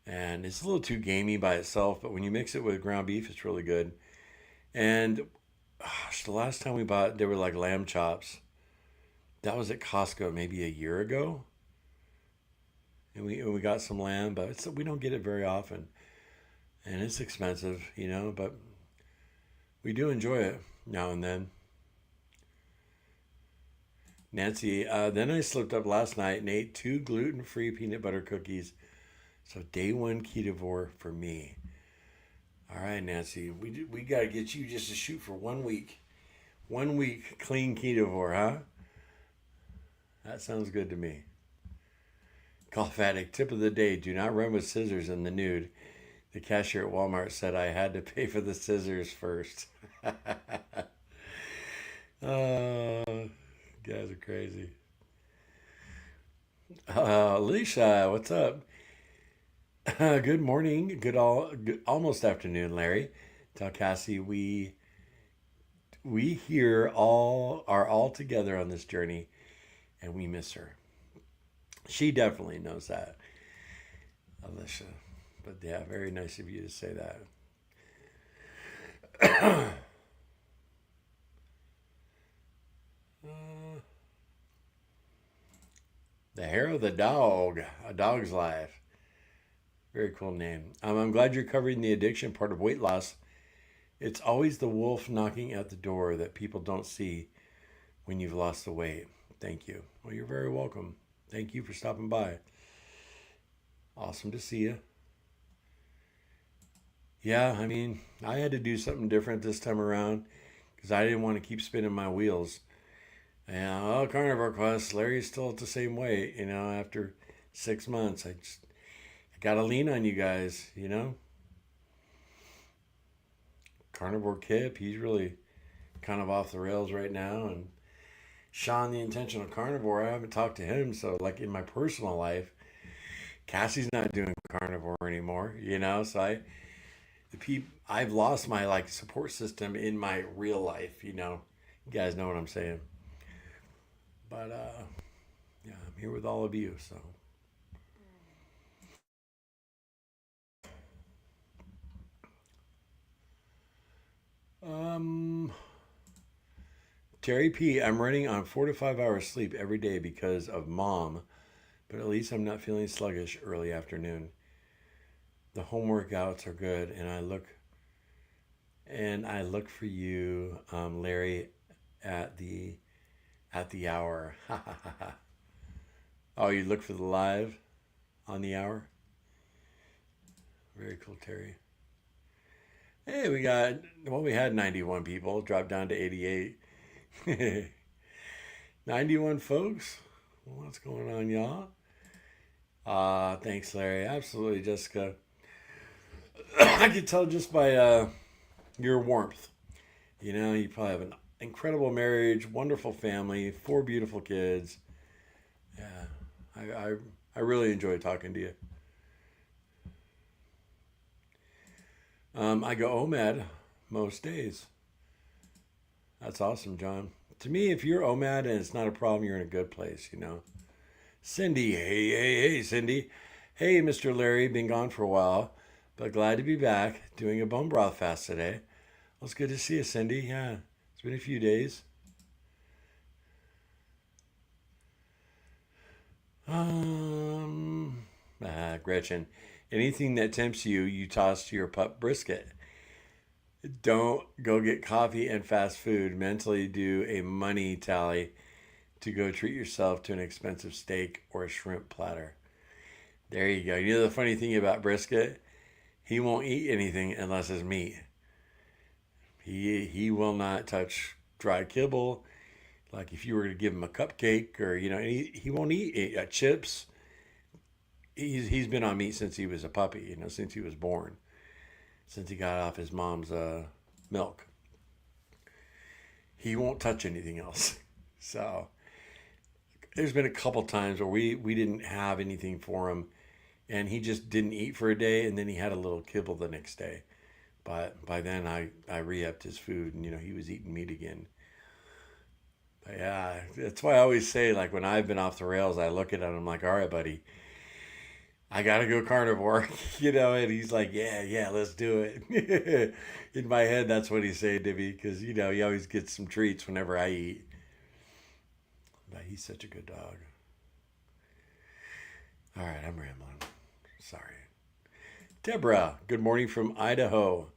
And it's a little too gamey by itself, but when you mix it with ground beef, it's really good. And gosh, the last time we bought, they were like lamb chops. That was at Costco maybe a year ago, and we got some lamb, but we don't get it very often, and it's expensive, but we do enjoy it now and then. Nancy, then I slipped up last night and ate 2 gluten-free peanut butter cookies. So day one ketovore for me. All right, Nancy, we got to get you just to shoot for 1 week. 1 week clean ketovore, huh? That sounds good to me. Golf addict, tip of the day, do not run with scissors in the nude. The cashier at Walmart said I had to pay for the scissors first. Oh, guys are crazy. Alicia, what's up? Good morning, good almost afternoon, Larry. Tell Cassie we here all are all together on this journey, and we miss her. She definitely knows that, Alicia. But yeah, very nice of you to say that. The hair of the dog, a dog's life. Very cool name. I'm glad you're covering the addiction part of weight loss. It's always the wolf knocking at the door that people don't see when you've lost the weight. Thank you. Well, you're very welcome. Thank you for stopping by. Awesome to see you. Yeah, I mean, I had to do something different this time around because I didn't want to keep spinning my wheels. Yeah, well, Carnivore Quest, Larry's still at the same weight, after 6 months. I gotta lean on you guys, Carnivore Kip, he's really kind of off the rails right now. And Sean, the intentional carnivore, I haven't talked to him. So, like in my personal life, Cassie's not doing carnivore anymore, So I've lost my like support system in my real life, You guys know what I'm saying. But yeah, I'm here with all of you, so. Um, Terry P, I'm running on 4 to 5 hours sleep every day because of mom, but at least I'm not feeling sluggish early afternoon. The home workouts are good, and I look for you, Larry, at the hour. Oh, you look for the live on the hour? Very cool, Terry. Hey, we had 91 people, dropped down to 88. 91 folks? What's going on, y'all? Thanks, Larry. Absolutely, Jessica. I could tell just by your warmth. You probably have an incredible marriage, wonderful family, 4 beautiful kids. Yeah, I really enjoy talking to you. I go OMAD most days. That's awesome, John. To me, if you're OMAD and it's not a problem, you're in a good place. Cindy, hey, Cindy. Hey, Mr. Larry, been gone for a while, but glad to be back doing a bone broth fast today. Well, it's good to see you, Cindy. Yeah, it's been a few days. Gretchen, anything that tempts you, you toss to your pup brisket. Don't go get coffee and fast food. Mentally do a money tally to go treat yourself to an expensive steak or a shrimp platter. There you go. You know the funny thing about brisket? He won't eat anything unless it's meat. He will not touch dry kibble. Like if you were to give him a cupcake or he won't eat chips. He's been on meat since he was a puppy. Since he was born, since he got off his mom's milk. He won't touch anything else. So there's been a couple times where we didn't have anything for him, and he just didn't eat for a day, and then he had a little kibble the next day. But by then I re-upped his food, and he was eating meat again. But yeah, that's why I always say, like, when I've been off the rails, I look at him, I'm like, all right, buddy, I gotta go carnivore, and he's like, yeah, let's do it. In my head, that's what he's saying to me, because, he always gets some treats whenever I eat. But he's such a good dog. All right, I'm rambling. Sorry. Deborah, good morning from Idaho.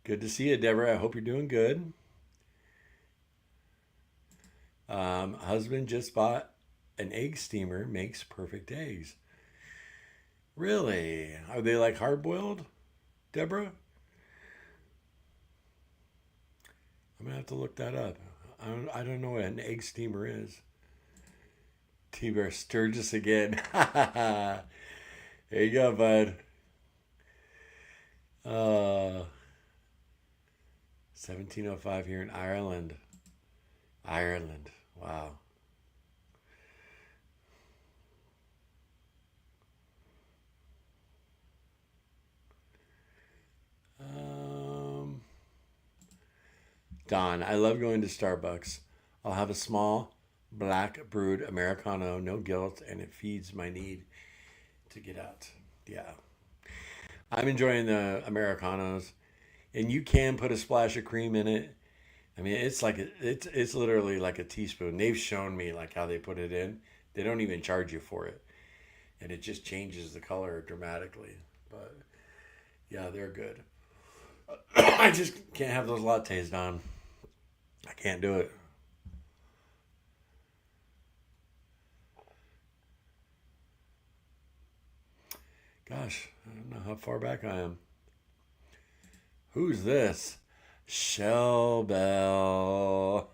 Good to see you, Deborah. I hope you're doing good. Husband just bought an egg steamer, makes perfect eggs. Really? Are they like hard boiled, Deborah? I'm gonna have to look that up. I don't know what an egg steamer is. T-Bear Sturgis again. There you go, bud. Uh, 1705 here in Ireland. Ireland. Wow. Um, Don, I love going to Starbucks. I'll have a small black brewed Americano, no guilt, and it feeds my need to get out. Yeah. I'm enjoying the Americanos, and you can put a splash of cream in it. I mean, it's literally like a teaspoon. They've shown me like how they put it in. They don't even charge you for it, and it just changes the color dramatically. But yeah, they're good. I just can't have those lattes, Don. I can't do it. Gosh, I don't know how far back I am. Who's this? Shell Bell.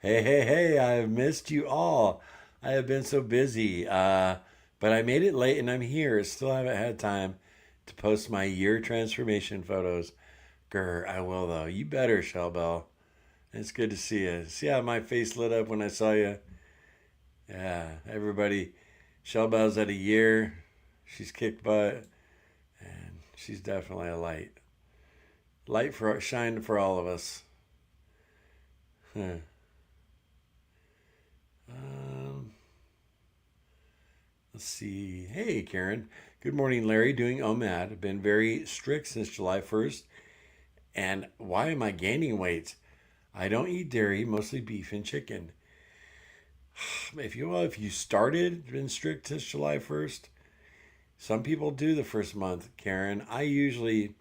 Hey, hey, hey, I have missed you all. I have been so busy. But I made it late and I'm here. Still haven't had time to post my year transformation photos. Grr, I will though. You better, Shellbell. It's good to see you. See how my face lit up when I saw you? Yeah, everybody. Shellbell's at a year. She's kicked butt and she's definitely a light. Light for shine for all of us. Huh. Um, let's see. Hey, Karen. Good morning, Larry. Doing OMAD. I've been very strict since July 1st. And why am I gaining weight? I don't eat dairy, mostly beef and chicken. If you started been strict since July 1st, some people do the first month, Karen. I usually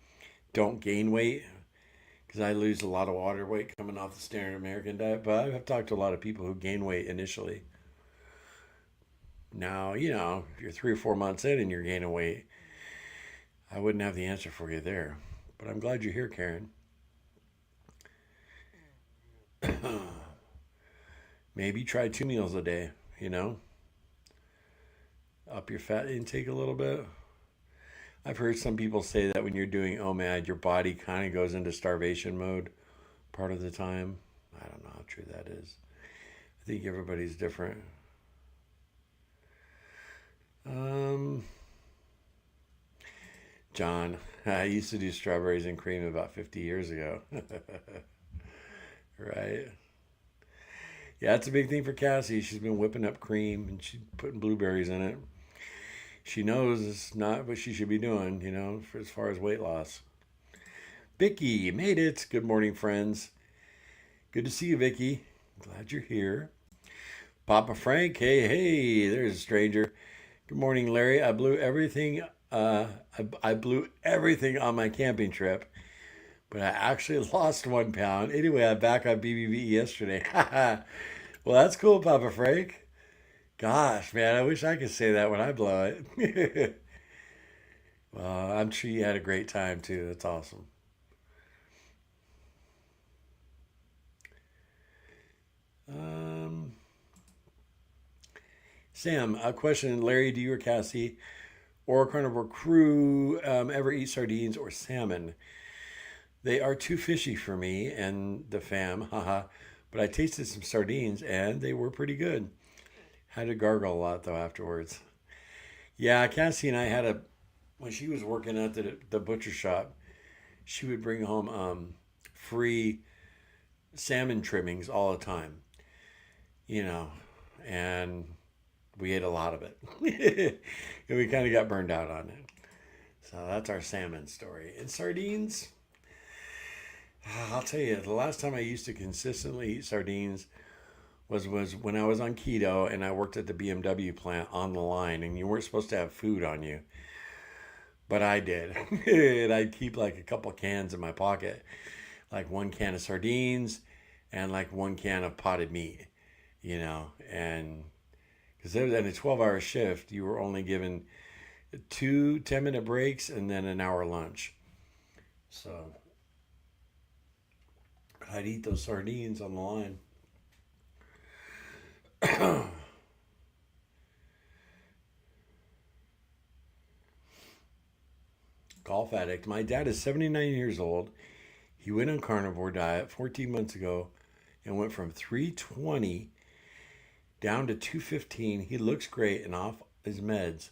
don't gain weight because I lose a lot of water weight coming off the standard American diet. But I've talked to a lot of people who gain weight initially. Now, if you're 3 or 4 months in and you're gaining weight, I wouldn't have the answer for you there. But I'm glad you're here, Karen. Maybe try 2 meals a day, up your fat intake a little bit. I've heard some people say that when you're doing OMAD, your body kind of goes into starvation mode part of the time. I don't know how true that is. I think everybody's different. Um, John, I used to do strawberries and cream about 50 years ago. Right? Yeah, it's a big thing for Cassie. She's been whipping up cream and she's putting blueberries in it. She knows it's not what she should be doing, for as far as weight loss. Vicky, you made it. Good morning, friends. Good to see you, Vicky. Glad you're here. Papa Frank, hey, hey, there's a stranger. Good morning, Larry. I blew everything. I blew everything on my camping trip, but I actually lost 1 pound. Anyway, I'm back on BBB yesterday. Well, that's cool, Papa Frank. Gosh, man, I wish I could say that when I blow it. Well, I'm sure you had a great time too. That's awesome. Um, Sam, a question, Larry, do you or Cassie or Carnivore crew ever eat sardines or salmon? They are too fishy for me and the fam, haha. But I tasted some sardines and they were pretty good. Had to gargle a lot though afterwards. Yeah, Cassie and I had when she was working at the butcher shop, she would bring home free salmon trimmings all the time, you know, and we ate a lot of it. And we kind of got burned out on it. So that's our salmon story. And sardines, I'll tell you, the last time I used to consistently eat sardines was when I was on keto and I worked at the BMW plant on the line, and you weren't supposed to have food on you, but I did. And I'd keep like a couple cans in my pocket, like 1 can of sardines and like 1 can of potted meat, and because in a 12-hour shift, you were only given two 10-minute breaks and then an hour lunch. So I'd eat those sardines on the line. Golf addict. My dad is 79 years old. He went on carnivore diet 14 months ago and went from 320 down to 215. He looks great and off his meds.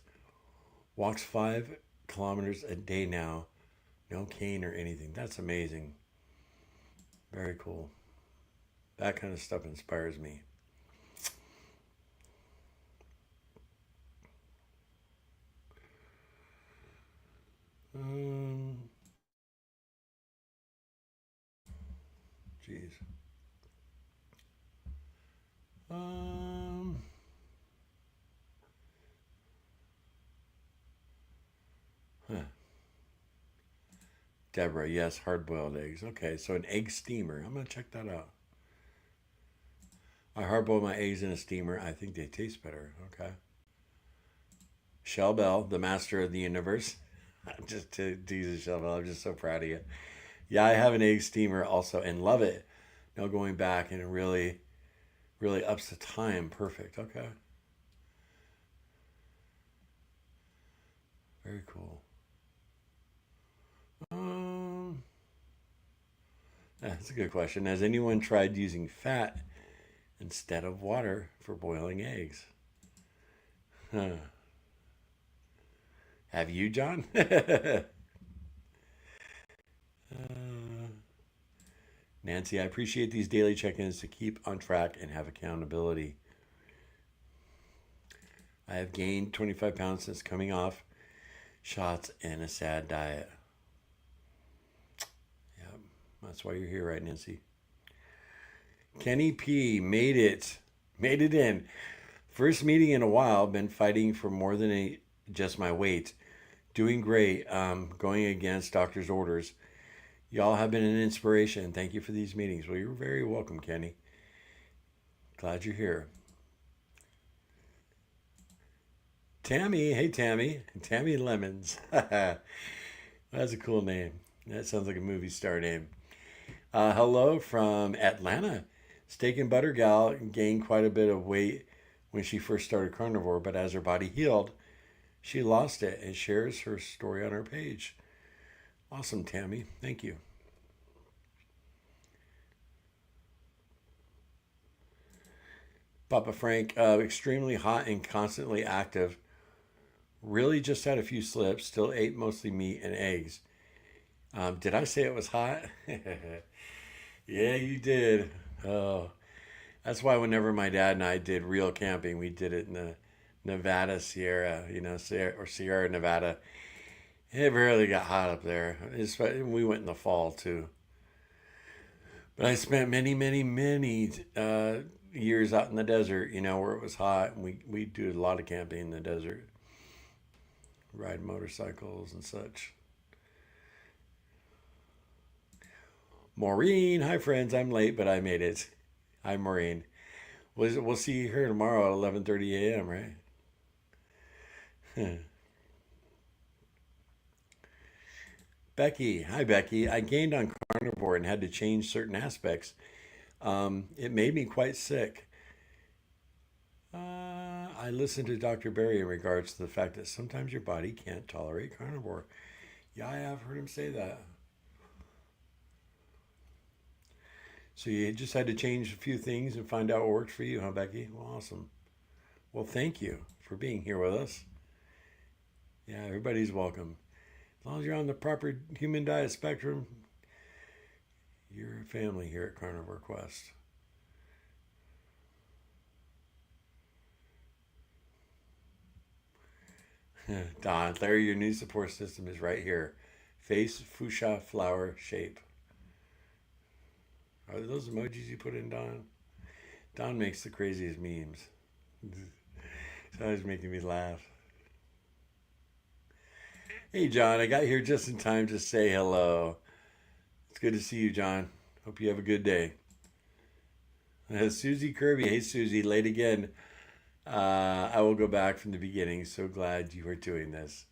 Walks 5 kilometers a day now. No cane or anything. That's amazing. Very cool. That kind of stuff inspires me. Um, Jeez. Um, huh. Deborah, yes, hard boiled eggs. Okay, so an egg steamer. I'm going to check that out. I hard boil my eggs in a steamer. I think they taste better. Okay. Shell Bell, the master of the universe. Just to tease Shell Bell, I'm just so proud of you. Yeah, I have an egg steamer also and love it. No going back and really Really ups the time. Perfect. Okay. Very cool. That's a good question. Has anyone tried using fat instead of water for boiling eggs? Huh. Have you, John? Nancy, I appreciate these daily check-ins to keep on track and have accountability. I have gained 25 pounds since coming off shots and a sad diet. Yeah, that's why you're here, right, Nancy? Kenny P made it. Made it in. First meeting in a while. Been fighting for more than just my weight. Doing great. Going against doctor's orders. Y'all have been an inspiration. Thank you for these meetings. Well, you're very welcome, Kenny. Glad you're here. Tammy. Hey, Tammy. Tammy Lemons. That's a cool name. That sounds like a movie star name. Hello from Atlanta. Steak and Butter Gal gained quite a bit of weight when she first started carnivore, but as her body healed, she lost it and shares her story on her page. Awesome, Tammy. Thank you. Papa Frank, extremely hot and constantly active. Really just had a few slips. Still ate mostly meat and eggs. Did I say it was hot? Yeah, you did. Oh, that's why whenever my dad and I did real camping, we did it in the Nevada Sierra, or Sierra Nevada. It really got hot up there. We went in the fall too. But I spent many, many, many years out in the desert, where it was hot. And we do a lot of camping in the desert, ride motorcycles and such. Maureen, hi friends. I'm late, but I made it. Hi, Maureen. We'll see you here tomorrow at 11:30 a.m., right? Becky, hi Becky. I gained on carnivore and had to change certain aspects. It made me quite sick. I listened to Dr. Berry in regards to the fact that sometimes your body can't tolerate carnivore. Yeah, I have heard him say that. So you just had to change a few things and find out what worked for you, huh, Becky? Well, awesome. Well, thank you for being here with us. Yeah, everybody's welcome. As long as you're on the proper human diet spectrum, you're a family here at Carnivore Quest. Don, Larry, your new support system is right here. Face fuchsia flower shape. Are those emojis you put in, Don? Don makes the craziest memes. It's always making me laugh. Hey, John, I got here just in time to say hello. It's good to see you, John. Hope you have a good day. Susie Kirby. Hey, Susie, late again. I will go back from the beginning. So glad you are doing this.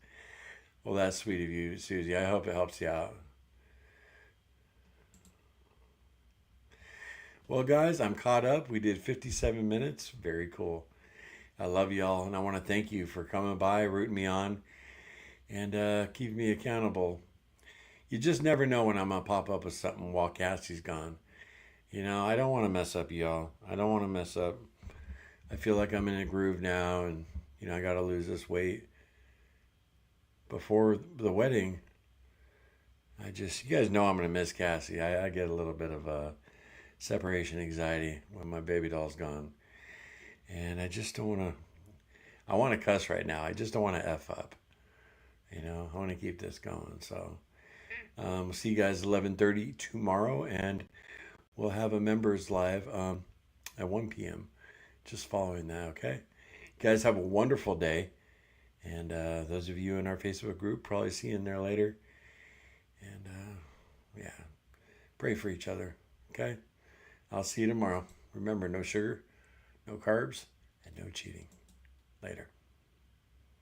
Well, that's sweet of you, Susie. I hope it helps you out. Well, guys, I'm caught up. We did 57 minutes. Very cool. I love y'all, and I want to thank you for coming by, rooting me on, and keeping me accountable. You just never know when I'm going to pop up with something while Cassie's gone. I don't want to mess up y'all. I don't want to mess up. I feel like I'm in a groove now, and, I got to lose this weight. Before the wedding, you guys know I'm going to miss Cassie. I get a little bit of separation anxiety when my baby doll's gone. And I just don't want to, I want to cuss right now. I just don't want to F up. I want to keep this going. So we'll see you guys 11:30 tomorrow, and we'll have a members live at 1 p.m. just following that, okay? You guys have a wonderful day. And those of you in our Facebook group, probably see you in there later. And yeah, pray for each other, okay? I'll see you tomorrow. Remember, no sugar, no carbs, and no cheating. Later.